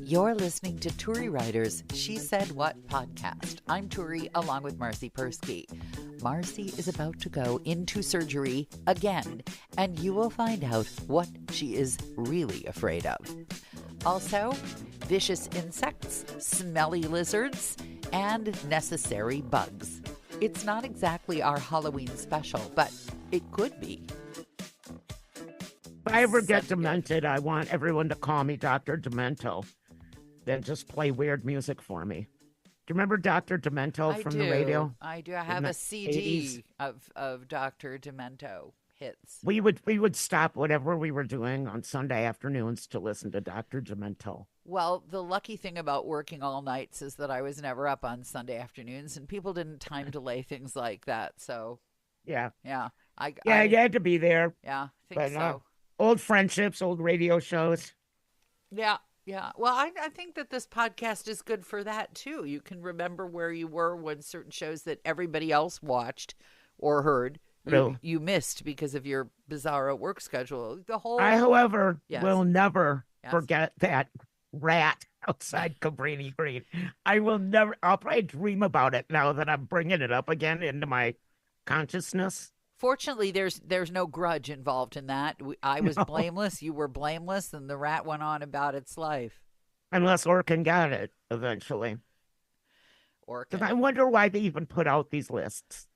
You're listening to Turi Writer's She Said What podcast. I'm Turi, along with Marcy Persky. Marcy is about to go into surgery again, and you will find out what she is really afraid of. Also, vicious insects, smelly lizards, and necessary bugs. It's not exactly our Halloween special, but it could be. If I ever get demented, I want everyone to call me Dr. Demento. Then just play weird music for me. Do you remember Dr. Demento from the radio? I do. I have a CD of Dr. Demento hits. We would stop whatever we were doing on Sunday afternoons to listen to Dr. Demento. Well, the lucky thing about working all nights is that I was never up on Sunday afternoons, and people didn't time delay things like that. So, yeah. I you had to be there. Yeah, I think so. Old friendships, old radio shows. Yeah. Well, I think that this podcast is good for that, too. You can remember where you were when certain shows that everybody else watched or heard, you missed because of your bizarro work schedule. I, however, will never forget that rat outside Cabrini Green. I'll probably dream about it now that I'm bringing it up again into my consciousness. Fortunately, there's no grudge involved in that. I was blameless, you were blameless, and the rat went on about its life. Unless Orkin got it eventually. Orkin. I wonder why they even put out these lists.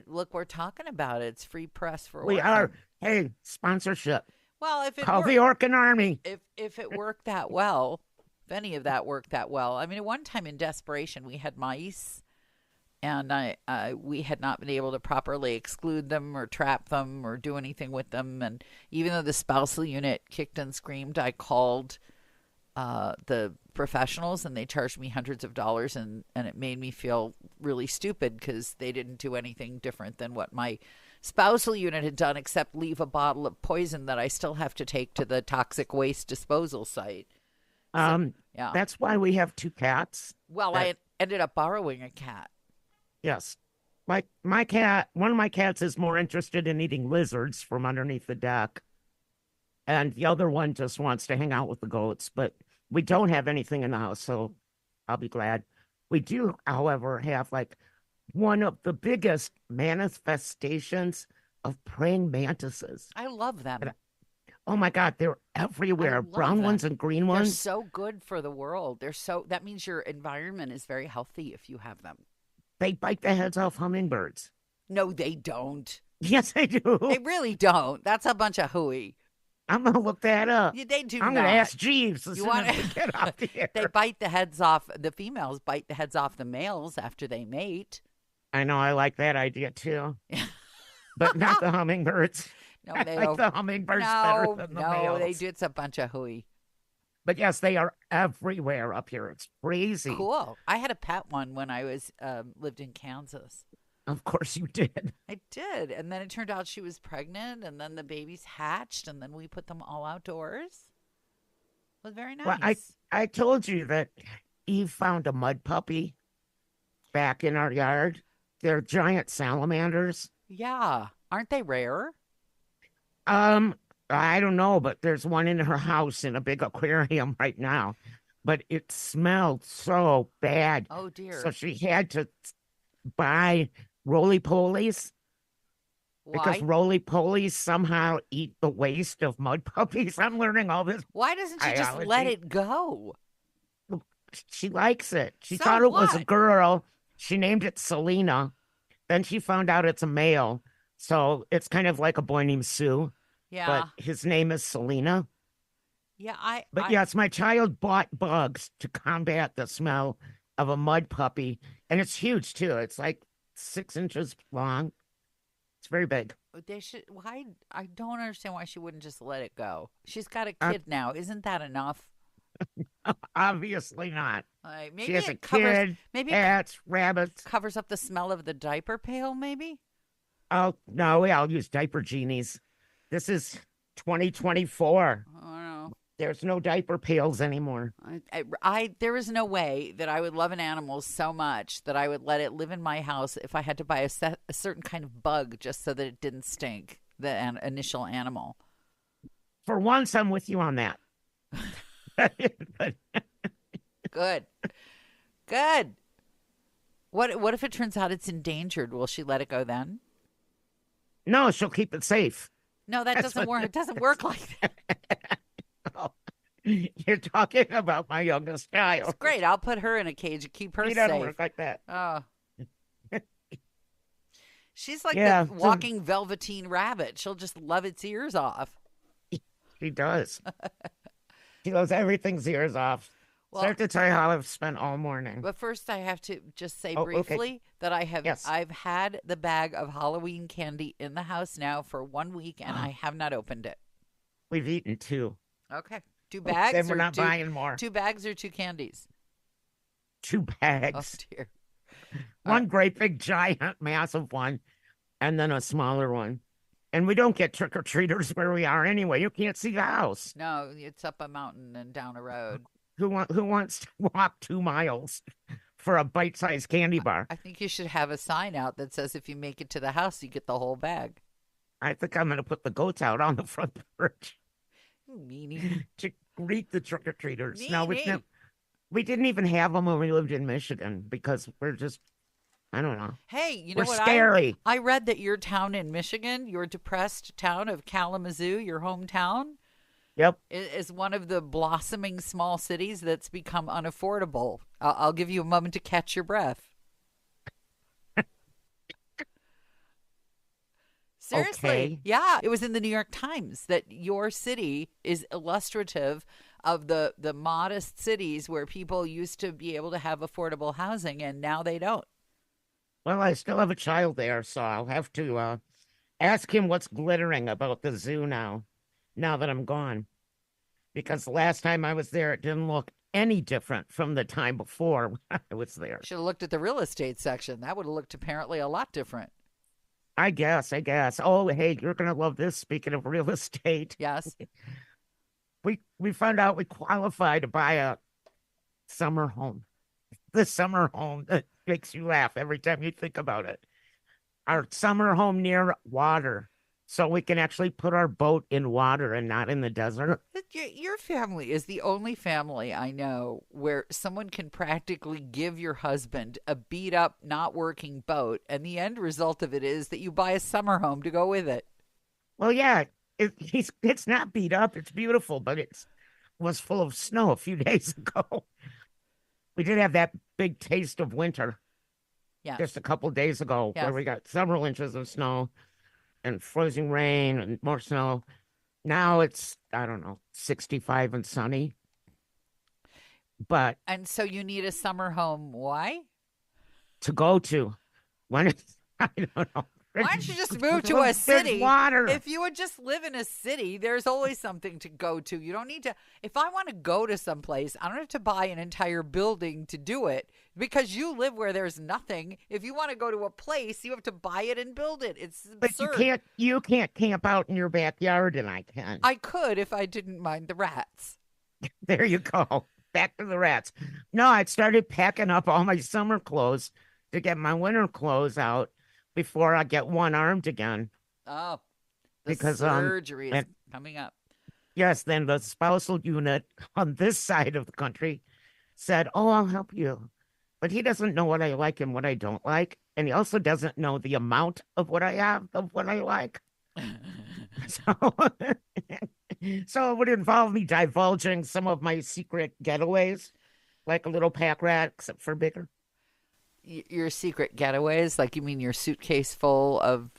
Look, we're talking about it. It's free press for Orkin. We are. Hey, sponsorship. Well, if it call the Orkin Army. If it worked that well, if any of that worked that well. I mean, at one time in desperation, we had mice. And we had not been able to properly exclude them or trap them or do anything with them. And even though the spousal unit kicked and screamed, I called the professionals, and they charged me hundreds of dollars. And it made me feel really stupid because they didn't do anything different than what my spousal unit had done, except leave a bottle of poison that I still have to take to the toxic waste disposal site. That's why we have 2 cats. Well, I ended up borrowing a cat. Yes. Like one of my cats is more interested in eating lizards from underneath the deck. And the other one just wants to hang out with the goats. But we don't have anything in the house, so I'll be glad. We do, however, have like one of the biggest manifestations of praying mantises. I love them. Oh my God, they're everywhere. Brown ones and green ones. They're so good for the world. That means your environment is very healthy if you have them. They bite the heads off hummingbirds. No, they don't. Yes, they do. They really don't. That's a bunch of hooey. I'm going to look that up. They do I'm going to ask Jeeves as soon as we get off the air. They bite the heads off, the females bite the heads off the males after they mate. I know, I like that idea too. But not the hummingbirds. No, I like the hummingbirds better than the males. No, they do. It's a bunch of hooey. But yes, they are everywhere up here. It's crazy. Cool. I had a pet one when I was lived in Kansas. Of course you did. I did. And then it turned out she was pregnant, and then the babies hatched, and then we put them all outdoors. It was very nice. Well, I told you that Eve found a mud puppy back in our yard. They're giant salamanders. Yeah. Aren't they rare? I don't know, but there's one in her house in a big aquarium right now. But it smelled so bad. Oh, dear. So she had to buy roly-polies. Why? Because roly-polies somehow eat the waste of mud puppies. I'm learning all this. Why doesn't she just let it go? She likes it. She So thought it was what? a girl. She named it Selena. Then she found out it's a male. So it's kind of like a boy named Sue. Yeah. But his name is Selena. Yeah, yes, my child bought bugs to combat the smell of a mud puppy. And it's huge, too. It's like 6 inches long. It's very big. They should. Why? I don't understand why she wouldn't just let it go. She's got a kid now. Isn't that enough? Obviously not. Maybe she has a covers, kid, maybe cats, rabbits. Covers up the smell of the diaper pail, maybe? Oh, no, I'll use diaper genies. This is 2024. I don't know. There's no diaper pails anymore. There is no way that I would love an animal so much that I would let it live in my house if I had to buy a certain kind of bug just so that it didn't stink, the initial animal. For once, I'm with you on that. But Good. Good. What if it turns out it's endangered? Will she let it go then? no, she'll keep it safe. No, that That's doesn't what. work. It doesn't work like that. Oh, you're talking about my youngest It's child. great. I'll put her in a cage and keep her He doesn't safe. work like that. Oh, she's like the Yeah, walking velveteen rabbit. She'll just love its ears off. she does. She goes, everything's ears off. So I Well, have to tell you how I've spent all morning. but first I have to just say Oh, okay. briefly that Yes. I've had the bag of Halloween candy in the house now for 1 week and I have not opened it. We've eaten two. Okay. Two Then bags we're or not buying more. two bags or two candies? Two Oh bags. dear. One great big giant massive one and then a smaller one. And we don't get trick-or-treaters where we are anyway. You can't see the house. No, it's up a mountain and down a road. Who wants to walk 2 miles for a bite-sized candy bar? I think you should have a sign out that says if you make it to the house, you get the whole bag. I think I'm going to put the goats out on the front porch You meanie. to greet the trick-or-treaters. No, Meanie. we didn't even have them when we lived in Michigan because we're just, I don't know. Hey, you know We're what? scary. I read that your town in Michigan, your depressed town of Kalamazoo, your hometown, Yep. is one of the blossoming small cities that's become unaffordable. I'll give you a moment to catch your breath. Seriously. Okay. Yeah. It was in the New York Times that your city is illustrative of the modest cities where people used to be able to have affordable housing and now they don't. Well, I still have a child there, so I'll have to ask him what's glittering about the zoo now that I'm gone. Because the last time I was there, it didn't look any different from the time before when I was there. Should have looked at the real estate section. That would have looked apparently a lot different. I guess. Oh, hey, you're gonna love this. Speaking of real estate, Yes. we found out we qualify to buy a summer home. The summer home that makes you laugh every time you think about it. Our summer home near water, so we can actually put our boat in water and not in the desert. Your family is the only family I know where someone can practically give your husband a beat up, not working boat, and the end result of it is that you buy a summer home to go with it. Well, yeah, it's not beat up. It's beautiful, but it was full of snow a few days ago. We did have that big taste of winter Yes. just a couple days ago Yes. where we got several inches of snow and freezing rain and more snow. Now it's, I don't know, 65 and sunny. But And so you need a summer home. Why? to go to, when it's, I don't know. Why don't you just move to a There's city? water. If you would just live in a city, there's always something to go to. You don't need to. If I want to go to someplace, I don't have to buy an entire building to do it because you live where there's nothing. If you want to go to a place, you have to buy it and build it. It's But absurd. you can't camp out in your backyard, and I can. I could if I didn't mind the rats. There you go. Back to the rats. No, I started packing up all my summer clothes to get my winter clothes out before I get one-armed again. Oh, the Because surgery is and- coming up. yes, then the spousal unit on this side of the country said, "Oh, I'll help you." But he doesn't know what I like and what I don't like, and he also doesn't know the amount of what I have of what I like. So so it would involve me divulging some of my secret getaways, like a little pack rat, except for bigger. Your secret getaways, like you mean your suitcase full of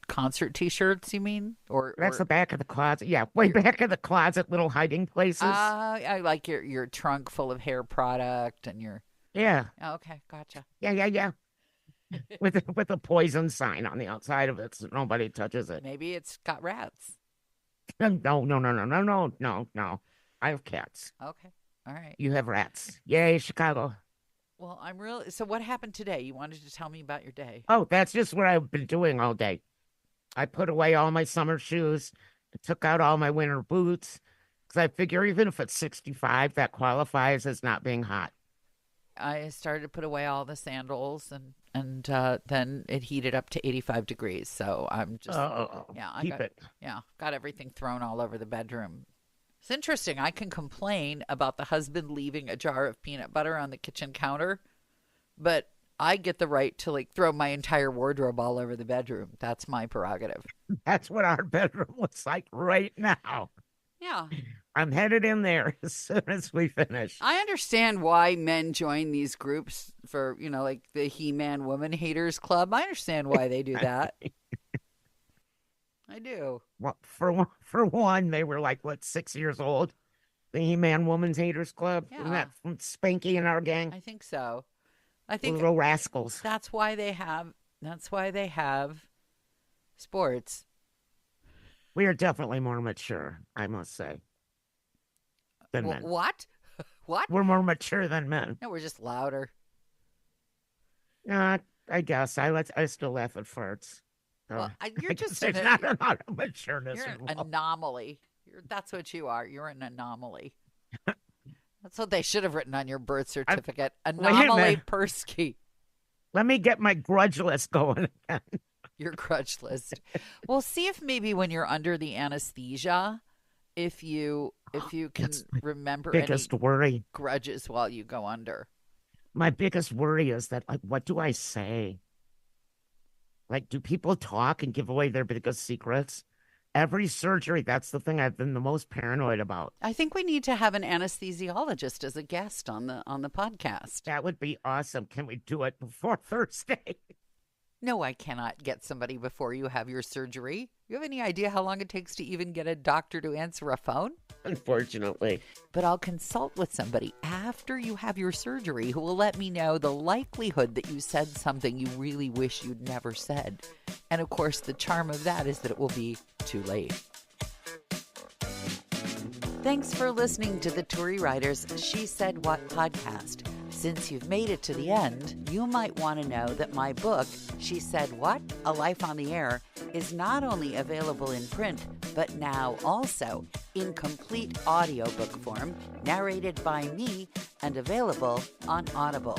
concert T-shirts? You mean, That's the back of the closet. Yeah, way back of the closet, little hiding places. I like your trunk full of hair product and your. Yeah, Oh, okay, gotcha. yeah. With a poison sign on the outside of it, so nobody touches it. Maybe it's got rats. No. I have cats. Okay, all right. You have rats. Yay, Chicago. Well, I'm really. So, what happened today? You wanted to tell me about your day. Oh, that's just what I've been doing all day. I put away all my summer shoes, I took out all my winter boots, because I figure even if it's 65, that qualifies as not being hot. I started to put away all the sandals, and then it heated up to 85 degrees. So I'm just Oh, yeah, keep it. got everything thrown all over the bedroom. It's interesting. I can complain about the husband leaving a jar of peanut butter on the kitchen counter, but I get the right to like throw my entire wardrobe all over the bedroom. That's my prerogative. That's what our bedroom looks like right now. Yeah. I'm headed in there as soon as we finish. I understand why men join these groups for, like the He-Man Woman Haters Club. I understand why they do that. I do. Well, for one, they were like, what, 6 years old? The He-Man Woman's Haters Club? Yeah. Isn't that from Spanky and our gang? I think so. I think Little rascals. that's why they have sports. We are definitely more mature, I must say, than men. What? What? We're more mature than men. No, we're just louder. I guess. I still laugh at farts. Well, you're just there's not a lot of matureness you're an involved. anomaly. That's what you are. You're an anomaly. That's what they should have written on your birth certificate. Anomaly Persky. Let me get my grudge list going again. Your grudge list. Well, see if maybe when you're under the anesthesia, if you can remember biggest any worry. grudges while you go under. My biggest worry is that, like, what do I say? Like, do people talk and give away their biggest secrets? Every surgery, that's the thing I've been the most paranoid about. I think we need to have an anesthesiologist as a guest on the podcast. That would be awesome. Can we do it before Thursday? No, I cannot get somebody before you have your surgery. You have any idea how long it takes to even get a doctor to answer a phone? Unfortunately. But I'll consult with somebody after you have your surgery who will let me know the likelihood that you said something you really wish you'd never said. And of course, the charm of that is that it will be too late. Thanks for listening to the Tory Writers She Said What podcast. Since you've made it to the end, you might want to know that my book, She Said What? A Life on the Air, is not only available in print, but now also in complete audiobook form, narrated by me and available on Audible.